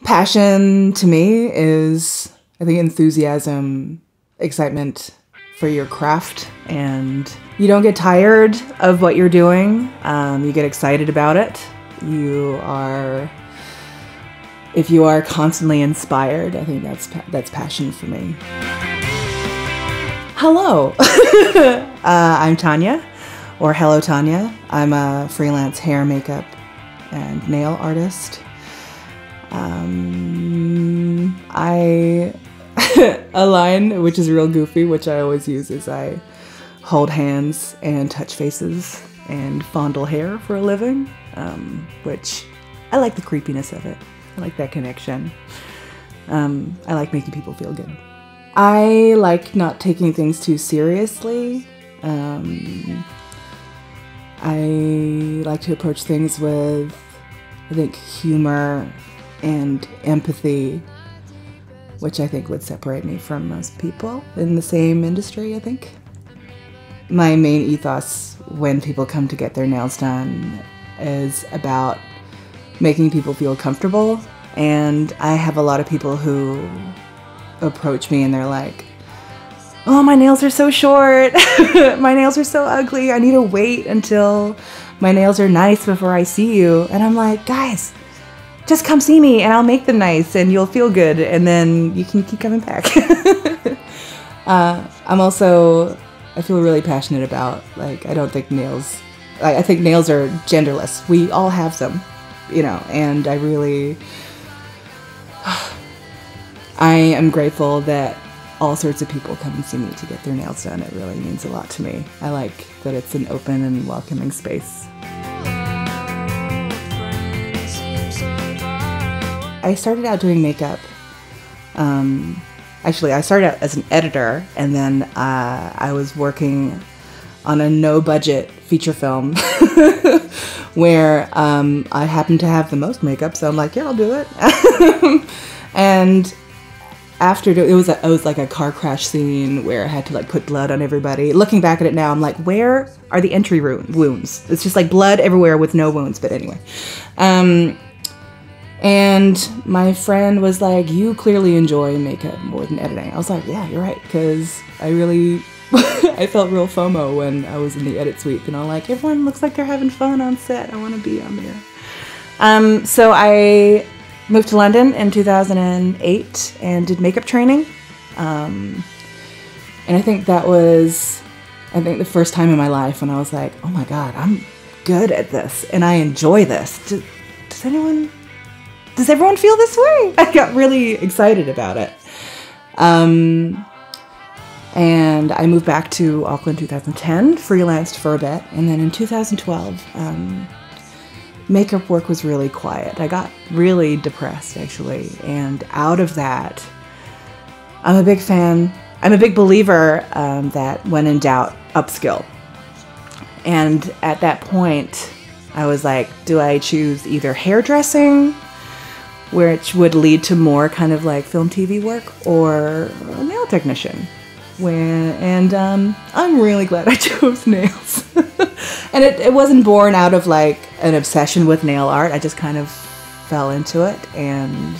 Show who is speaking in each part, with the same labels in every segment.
Speaker 1: Passion to me is, I think, enthusiasm, excitement for your craft, and you don't get tired of what you're doing. You get excited about it. If you are constantly inspired, I think that's passion for me. Hello, I'm Tanya, or Hello Tanya. I'm a freelance hair, makeup, and nail artist. A line which is real goofy, which I always use, is I hold hands and touch faces and fondle hair for a living, which I like the creepiness of it. I like that connection. I like making people feel good. I like not taking things too seriously. I like to approach things with, I think, humor and empathy, which I think would separate me from most people in the same industry, I think. My main ethos when people come to get their nails done is about making people feel comfortable. And I have a lot of people who approach me and they're like, oh, my nails are so short. My nails are so ugly. I need to wait until my nails are nice before I see you. And I'm like, guys, just come see me and I'll make them nice and you'll feel good and then you can keep coming back. I feel really passionate about, like, I don't think nails, I think nails are genderless. We all have them, you know, and I am grateful that all sorts of people come and see me to get their nails done. It really means a lot to me. I like that it's an open and welcoming space. I started out doing makeup. Actually, I started out as an editor, and then I was working on a no-budget feature film where I happened to have the most makeup, so I'm like, yeah, I'll do it. And after it was like a car crash scene where I had to like put blood on everybody. Looking back at it now, I'm like, where are the entry wounds? It's just like blood everywhere with no wounds. But anyway. And my friend was like, you clearly enjoy makeup more than editing. I was like, yeah, you're right. Because I really, I felt real FOMO when I was in the edit suite. And I'm like, everyone looks like they're having fun on set. I want to be on there. So I moved to London in 2008 and did makeup training. And I think that was, the first time in my life when I was like, oh my God, I'm good at this and I enjoy this. Does everyone feel this way? I got really excited about it. And I moved back to Auckland in 2010, freelanced for a bit. And then in 2012, makeup work was really quiet. I got really depressed, actually. And out of that, I'm a big believer that when in doubt, upskill. And at that point, I was like, do I choose either hairdressing, which would lead to more kind of like film TV work, or a nail technician? I'm really glad I chose nails. And it wasn't born out of like an obsession with nail art. I just kind of fell into it and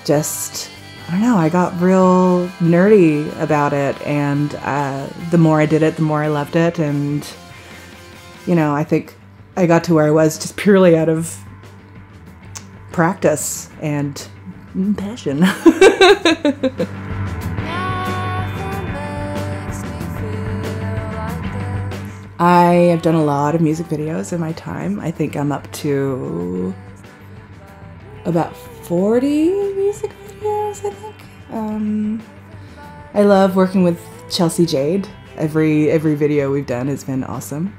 Speaker 1: just, I don't know, I got real nerdy about it. And the more I did it, the more I loved it. And, you know, I think I got to where I was just purely out of practice and passion. I have done a lot of music videos in my time. I think I'm up to about 40 music videos, I think. I love working with Chelsea Jade. Every video we've done has been awesome.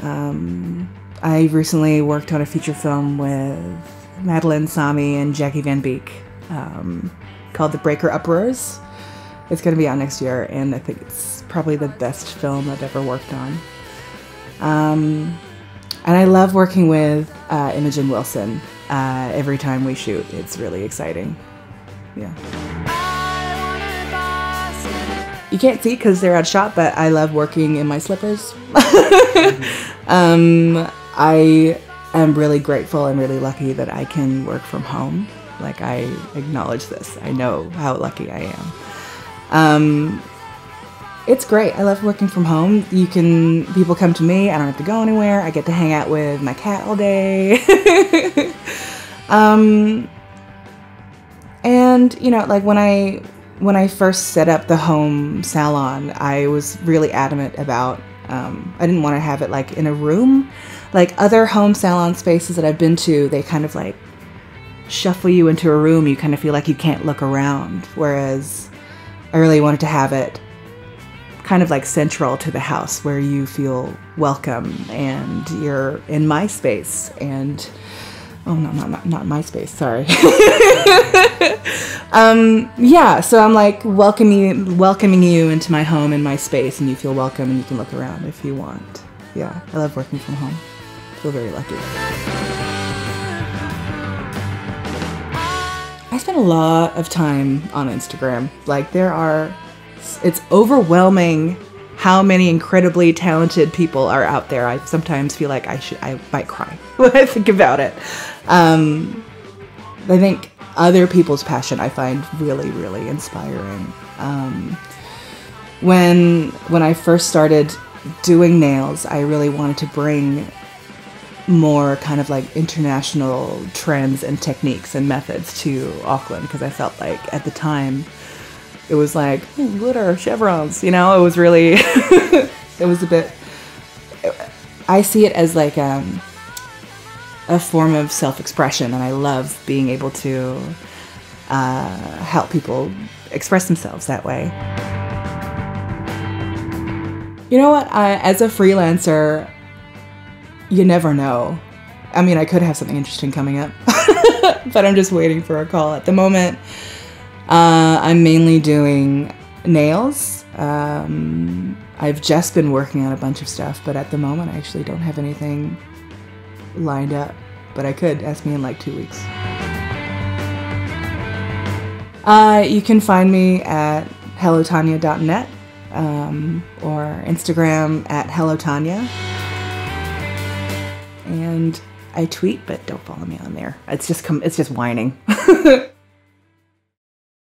Speaker 1: I recently worked on a feature film with Madeline Sami and Jackie Van Beek called The Breaker Uproars. It's going to be out next year, and I think it's probably the best film I've ever worked on. And I love working with Imogen Wilson every time we shoot. It's really exciting. Yeah. You can't see because they're out of shot, but I love working in my slippers. I'm really grateful and really lucky that I can work from home. Like, I acknowledge this. I know how lucky I am. It's great. I love working from home. People come to me. I don't have to go anywhere. I get to hang out with my cat all day. And, you know, like when I first set up the home salon, I was really adamant about, I didn't want to have it like in a room. Like other home salon spaces that I've been to, they kind of like shuffle you into a room. You kind of feel like you can't look around. Whereas I really wanted to have it kind of like central to the house where you feel welcome and you're in my space. And oh no, not my space, sorry. Yeah, so I'm like welcoming you into my home and my space, and you feel welcome and you can look around if you want. Yeah, I love working from home. I feel very lucky. I spend a lot of time on Instagram. Like it's overwhelming how many incredibly talented people are out there. I sometimes feel like I might cry when I think about it. I think other people's passion I find really, really inspiring. When I first started doing nails, I really wanted to bring more kind of like international trends and techniques and methods to Auckland, because I felt like at the time it was like glitter, chevrons, you know, it was really, it was a bit, I see it as like a form of self-expression, and I love being able to help people express themselves that way. You know what, as a freelancer, you never know. I mean, I could have something interesting coming up, but I'm just waiting for a call. At the moment, I'm mainly doing nails. I've just been working on a bunch of stuff, but at the moment I actually don't have anything lined up, but I could. Ask me in like 2 weeks. You can find me at hellotanya.net or Instagram at hellotanya. And I tweet, but don't follow me on there. It's just whining.